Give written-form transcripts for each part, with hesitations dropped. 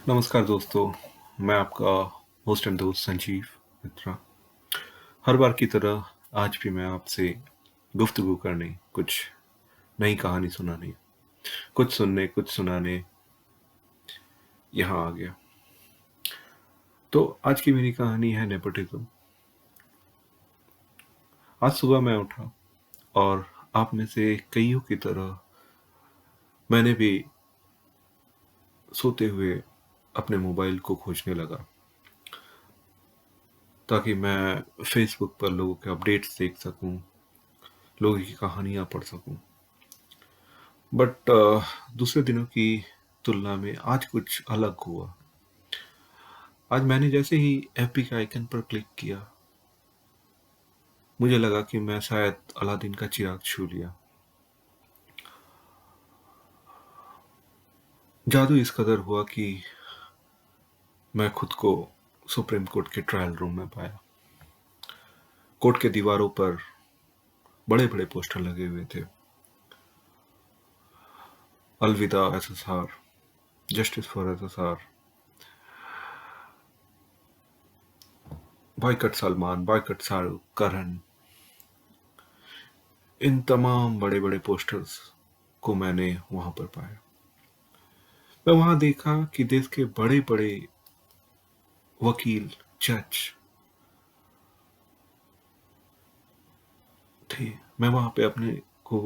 नमस्कार दोस्तों, मैं आपका होस्ट एंड दोस्त संजीव मित्रा। हर बार की तरह आज भी मैं आपसे गुफ्तगू करने, कुछ नई कहानी सुनाने, कुछ सुनने, कुछ सुनाने यहाँ आ गया। तो आज की मेरी कहानी है नेपोटिज्म। आज सुबह मैं उठा और आप में से कईयों की तरह मैंने भी सोते हुए अपने मोबाइल को खोजने लगा ताकि मैं फेसबुक पर लोगों के अपडेट्स देख सकूं, लोगों की कहानियां पढ़ सकूं। बट दूसरे दिनों की तुलना में आज कुछ अलग हुआ। आज मैंने जैसे ही एफबी के आइकन पर क्लिक किया, मुझे लगा कि मैं शायद अलादीन का चिराग छू लिया। जादू इस कदर हुआ कि मैं खुद को सुप्रीम कोर्ट के ट्रायल रूम में पाया। कोर्ट के दीवारों पर बड़े बड़े पोस्टर लगे हुए थे। अलविदा SSR, justice for SSR, boycott Salman, boycott Shahrukh, Karan. इन तमाम बड़े बड़े पोस्टर्स को मैंने वहां पर पाया। मैं वहां देखा कि देश के बड़े बड़े वकील, जज थे। मैं वहां पे अपने को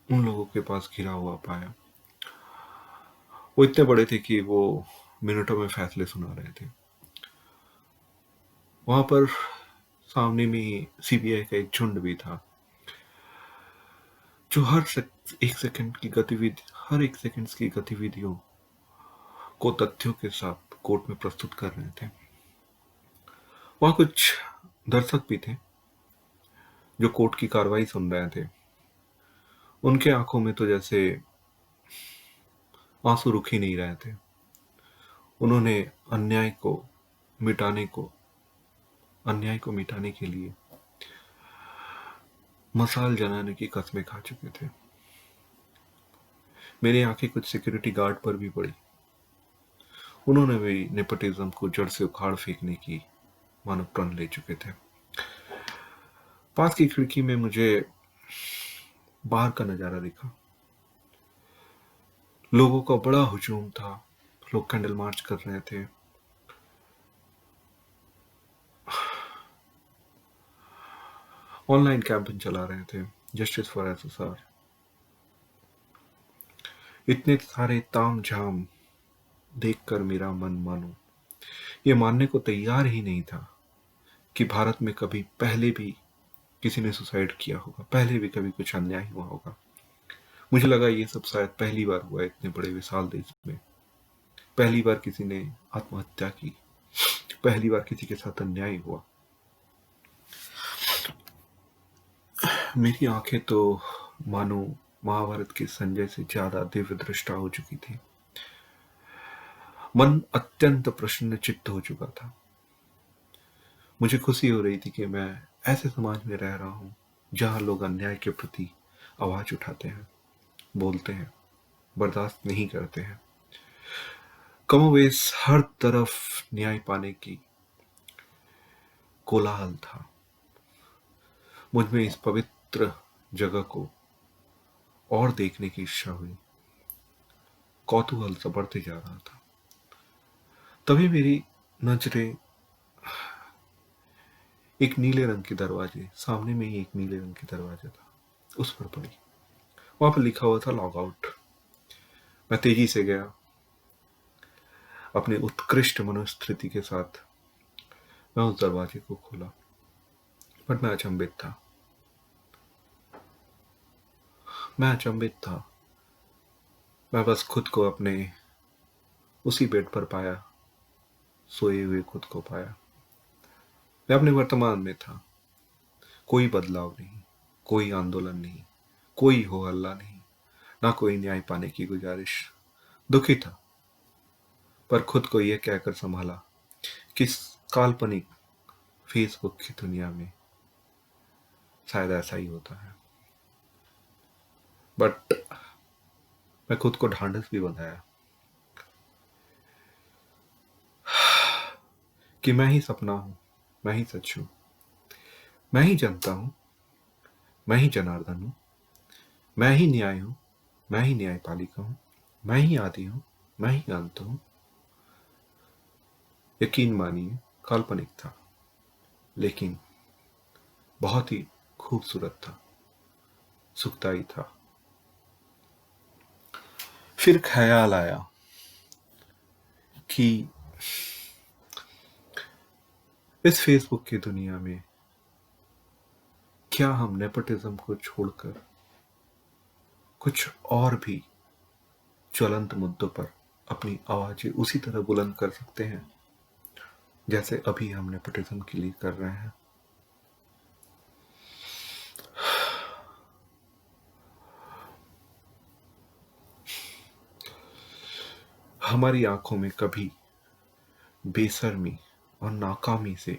उन लोगों के पास घिरा हुआ पाया। वो इतने बड़े थे कि वो मिनटों में फैसले सुना रहे थे। वहां पर सामने में सीबीआई का एक झुंड भी था, जो एक सेकंड की गतिविधि, हर एक सेकंड की गतिविधियों को तथ्यों के साथ कोर्ट में प्रस्तुत कर रहे थे। वहां कुछ दर्शक भी थे जो कोर्ट की कार्रवाई सुन रहे थे। उनके आंखों में तो जैसे आंसू रुक ही नहीं रहे थे। उन्होंने अन्याय को मिटाने को अन्याय को मिटाने के लिए मशाल जलाने की कस्में खा चुके थे। मेरी आंखें कुछ सिक्योरिटी गार्ड पर भी पड़ी। उन्होंने भी नेपोटिज्म को जड़ से उखाड़ फेंकने की मानो प्रण ले चुके थे। पास की खिड़की में मुझे बाहर का नजारा दिखा। लोगों का बड़ा हुजूम था। लोग कैंडल मार्च कर रहे थे। ऑनलाइन कैंपेन चला रहे थे, जस्टिस फॉर एसएसआर। इतने सारे ताम झाम देखकर मेरा मन मानो ये मानने को तैयार ही नहीं था कि भारत में कभी पहले भी किसी ने सुसाइड किया होगा, पहले भी कभी कुछ अन्याय हुआ होगा। मुझे लगा ये सब शायद पहली बार हुआ है इतने बड़े विशाल देश में। पहली बार किसी ने आत्महत्या की, पहली बार किसी के साथ अन्याय हुआ। मेरी आंखें तो मानो महाभारत के संजय से ज्यादा दिव्य दृष्टा हो चुकी थी। मन अत्यंत प्रसन्न चित्त हो चुका था। मुझे खुशी हो रही थी कि मैं ऐसे समाज में रह रहा हूं जहां लोग अन्याय के प्रति आवाज उठाते हैं, बोलते हैं, बर्दाश्त नहीं करते हैं। कमोवेश हर तरफ न्याय पाने की कोलाहल था। मुझ में इस पवित्र जगह को और देखने की इच्छा हुई। कौतूहल सा बढ़ते जा रहा था। तभी मेरी नजरें एक नीले रंग के दरवाजे, सामने में ही एक नीले रंग के दरवाजा था, उस पर पड़ी। वहां पर लिखा हुआ था लॉग आउट। मैं तेजी से गया। अपने उत्कृष्ट मनोस्थिति के साथ मैं उस दरवाजे को खोला। बट मैं अचंभित था। मैं बस खुद को अपने उसी बेड पर पाया, सोए हुए खुद को पाया। मैं अपने वर्तमान में था। कोई बदलाव नहीं, कोई आंदोलन नहीं, कोई हो हल्ला नहीं, ना कोई न्याय पाने की गुजारिश। दुखी था, पर खुद को यह कहकर संभाला कि इस काल्पनिक फेसबुक की दुनिया में शायद ऐसा ही होता है। बट मैं खुद को ढांढस भी बंधाया। कि मैं ही सपना हूं, मैं ही सच हूं, मैं ही जनता हूं, मैं ही जनार्दन हूं, मैं ही न्याय हूं, मैं ही न्यायपालिका हूं, मैं ही आदि हूं, मैं ही अंत हूं। यकीन मानिए काल्पनिक था, लेकिन बहुत ही खूबसूरत था, सुखदाई था। फिर ख्याल आया कि इस फेसबुक की दुनिया में क्या हम नेपोटिज्म को छोड़कर कुछ और भी ज्वलंत मुद्दों पर अपनी आवाजें उसी तरह बुलंद कर सकते हैं जैसे अभी हम नेपोटिज्म के लिए कर रहे हैं। हमारी आंखों में कभी बेशर्मी और नाकामी से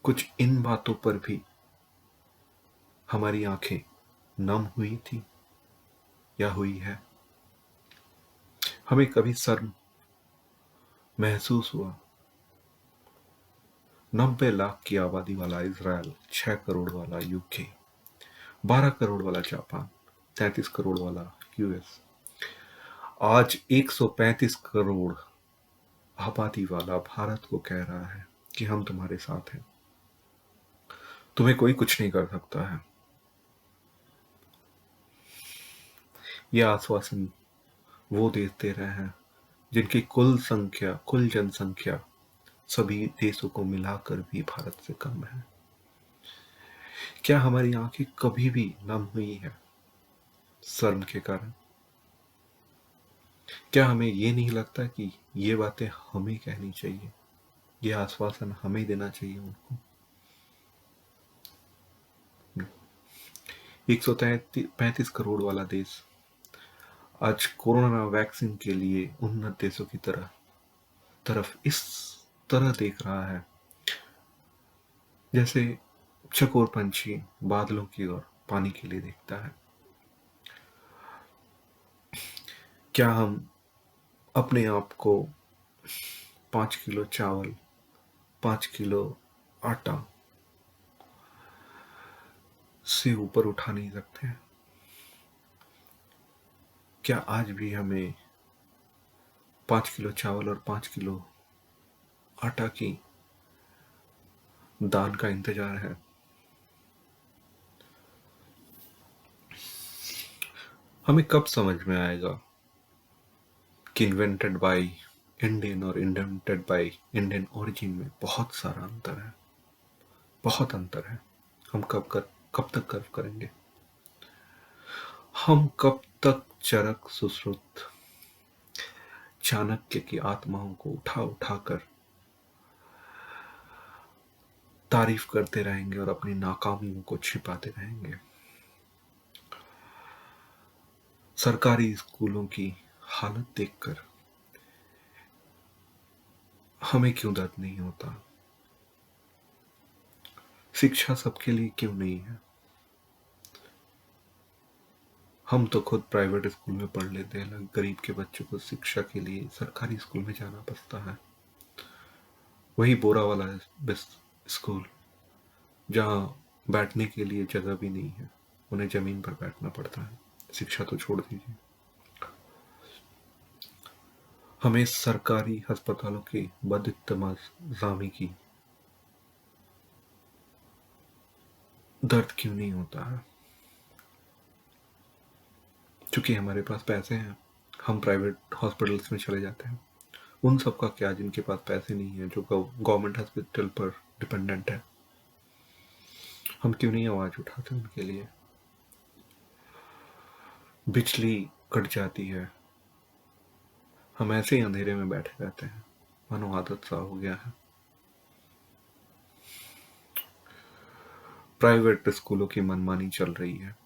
कुछ इन बातों पर भी हमारी आंखें नम हुई थी या हुई है। हमें कभी शर्म महसूस हुआ 90 लाख की आबादी वाला इजराइल, 6 करोड़ वाला यूके, 12 करोड़ वाला जापान, 33 करोड़ वाला यूएस, आज 135 करोड़ आबादी वाला भारत को कह रहा है कि हम तुम्हारे साथ हैं, तुम्हें कोई कुछ नहीं कर सकता है। यह आश्वासन वो देश दे रहे हैं जिनकी कुल जनसंख्या सभी देशों को मिलाकर भी भारत से कम है। क्या हमारी आंखें कभी भी नम हुई है शर्म के कारण? क्या हमें ये नहीं लगता कि ये बातें हमें कहनी चाहिए, ये आश्वासन हमें देना चाहिए उनको? 135 करोड़ वाला देश आज कोरोना वैक्सीन के लिए उन्नत देशों की तरफ इस तरह देख रहा है जैसे चकोर पंछी बादलों की ओर पानी के लिए देखता है। क्या हम अपने आप को 5 किलो चावल, 5 किलो आटा से ऊपर उठा नहीं सकते हैं? क्या आज भी हमें 5 किलो चावल और 5 किलो आटा की दान का इंतजार है? हमें कब समझ में आएगा कि इन्वेंटेड बाय इंडियन और इन्वेंटेड बाय इंडियन ओरिजिन में बहुत सारा अंतर है, बहुत अंतर है। हम कब तक गर्व करेंगे? हम कब तक चरक सुश्रुत चाणक्य की आत्माओं को उठा उठा कर तारीफ करते रहेंगे और अपनी नाकामियों को छिपाते रहेंगे? सरकारी स्कूलों की हालत देखकर हमें क्यों दर्द नहीं होता? शिक्षा सबके लिए क्यों नहीं है? हम तो खुद प्राइवेट स्कूल में पढ़ लेते हैं, गरीब के बच्चों को शिक्षा के लिए सरकारी स्कूल में जाना पड़ता है। वही बोरा वाला स्कूल जहाँ बैठने के लिए जगह भी नहीं है, उन्हें जमीन पर बैठना पड़ता है। शिक्षा तो छोड़ दीजिए। हमें सरकारी अस्पतालों की बदइस्तेमाली की दर्द क्यों नहीं होता है? क्योंकि हमारे पास पैसे हैं, हम प्राइवेट हॉस्पिटल्स में चले जाते हैं। उन सब का क्या जिनके पास पैसे नहीं है, जो गवर्नमेंट हॉस्पिटल पर डिपेंडेंट है? हम क्यों नहीं आवाज उठाते उनके लिए? बिजली कट जाती है, हम ऐसे ही अंधेरे में बैठे रहते हैं, मानो आदत सा हो गया है। प्राइवेट स्कूलों की मनमानी चल रही है,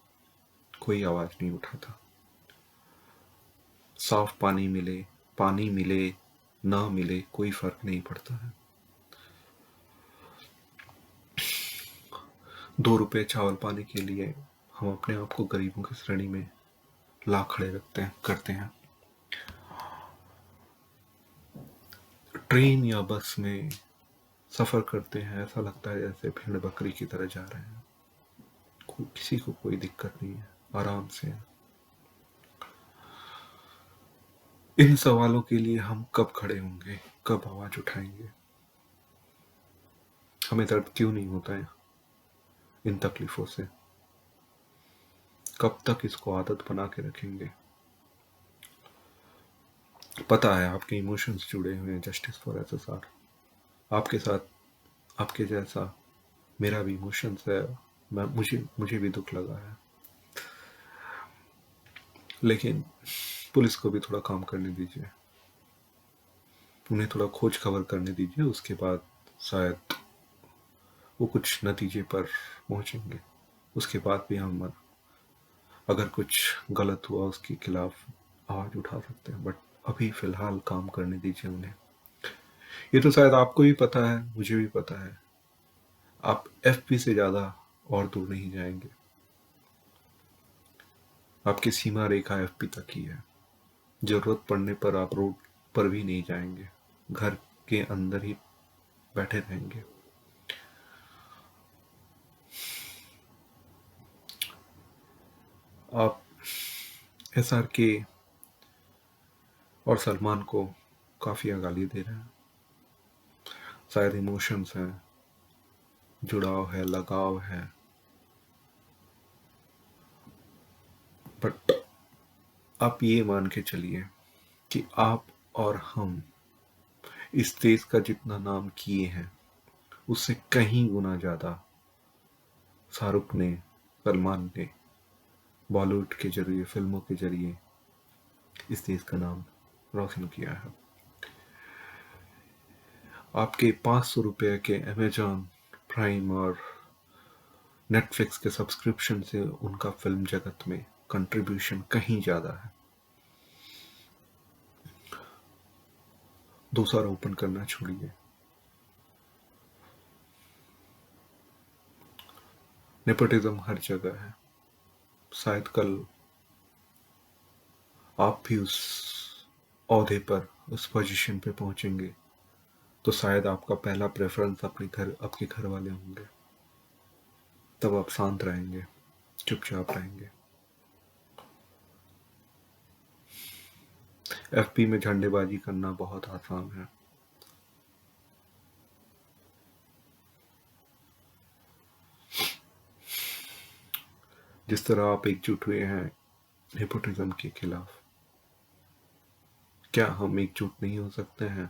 कोई आवाज नहीं उठाता। साफ पानी मिले ना मिले कोई फर्क नहीं पड़ता है। 2 रुपए चावल पाने के लिए हम अपने आप को गरीबों की श्रेणी में ला खड़े करते हैं। ट्रेन या बस में सफर करते हैं, ऐसा लगता है जैसे भेड़ बकरी की तरह जा रहे हैं। किसी को कोई दिक्कत नहीं है, आराम से। इन सवालों के लिए हम कब खड़े होंगे, कब आवाज उठाएंगे? हमें दर्द क्यों नहीं होता है इन तकलीफों से? कब तक इसको आदत बना के रखेंगे? पता है आपके इमोशंस जुड़े हुए हैं जस्टिस फॉर एसएसआर। आपके साथ आपके जैसा मेरा भी इमोशंस है। मुझे भी दुख लगा है, लेकिन पुलिस को भी थोड़ा काम करने दीजिए, उन्हें थोड़ा खोज खबर करने दीजिए। उसके बाद शायद वो कुछ नतीजे पर पहुंचेंगे। उसके बाद भी हम अगर कुछ गलत हुआ उसके खिलाफ आवाज उठा सकते हैं, बट अभी फिलहाल काम करने दीजिए उन्हें। ये तो शायद आपको भी पता है, मुझे भी पता है, आप एफपी से ज्यादा और दूर नहीं जाएंगे। आपकी सीमा रेखा एफपी तक ही है। जरूरत पड़ने पर आप रोड पर भी नहीं जाएंगे, घर के अंदर ही बैठे रहेंगे। आप एसआर के और सलमान को काफी गाली दे रहे हैं। शायद इमोशंस हैं, जुड़ाव है, लगाव है, बट आप ये मान के चलिए कि आप और हम इस देश का जितना नाम किए हैं उससे कहीं गुना ज्यादा शाहरुख ने, सलमान ने बॉलीवुड के जरिए, फिल्मों के जरिए इस देश का नाम रोशन किया है। आपके 500 रुपये के अमेजॉन प्राइम और नेटफ्लिक्स के सब्सक्रिप्शन से उनका फिल्म जगत में कंट्रीब्यूशन कहीं ज्यादा है। दोषारोपण करना छोड़िए। नेपोटिज्म हर जगह है। शायद कल आप भी उस ओहदे पर, उस पोजीशन पे पहुंचेंगे, तो शायद आपका पहला प्रेफरेंस आपके घर वाले होंगे। तब आप शांत रहेंगे, चुपचाप रहेंगे। एफपी में झंडेबाजी करना बहुत आसान है। जिस तरह आप एकजुट हुए हैं नेपोटिज्म के खिलाफ, क्या हम एकजुट नहीं हो सकते हैं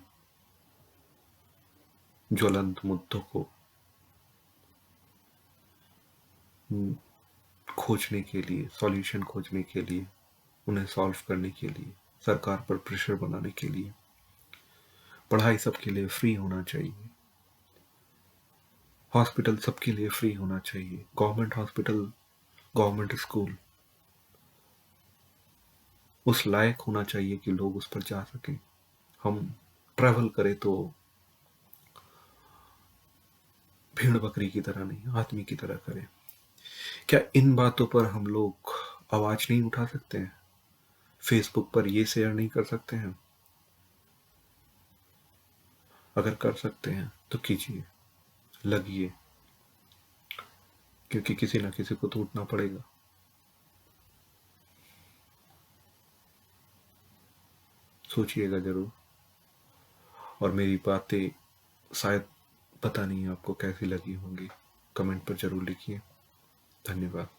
ज्वलंत मुद्दों को खोजने के लिए, सॉल्यूशन खोजने के लिए, उन्हें सॉल्व करने के लिए, सरकार पर प्रेशर बनाने के लिए? पढ़ाई सबके लिए फ्री होना चाहिए, हॉस्पिटल सबके लिए फ्री होना चाहिए, गवर्नमेंट हॉस्पिटल, गवर्नमेंट स्कूल उस लायक होना चाहिए कि लोग उस पर जा सकें। हम ट्रैवल करें तो भेड़ बकरी की तरह नहीं, आदमी की तरह करें। क्या इन बातों पर हम लोग आवाज नहीं उठा सकते हैं? फेसबुक पर ये शेयर नहीं कर सकते हैं? अगर कर सकते हैं तो कीजिए, लगिए, क्योंकि किसी ना किसी को तो उठना पड़ेगा। सोचिएगा जरूर, और मेरी बातें शायद, पता नहीं आपको कैसी लगी होंगी, कमेंट पर जरूर लिखिए। धन्यवाद।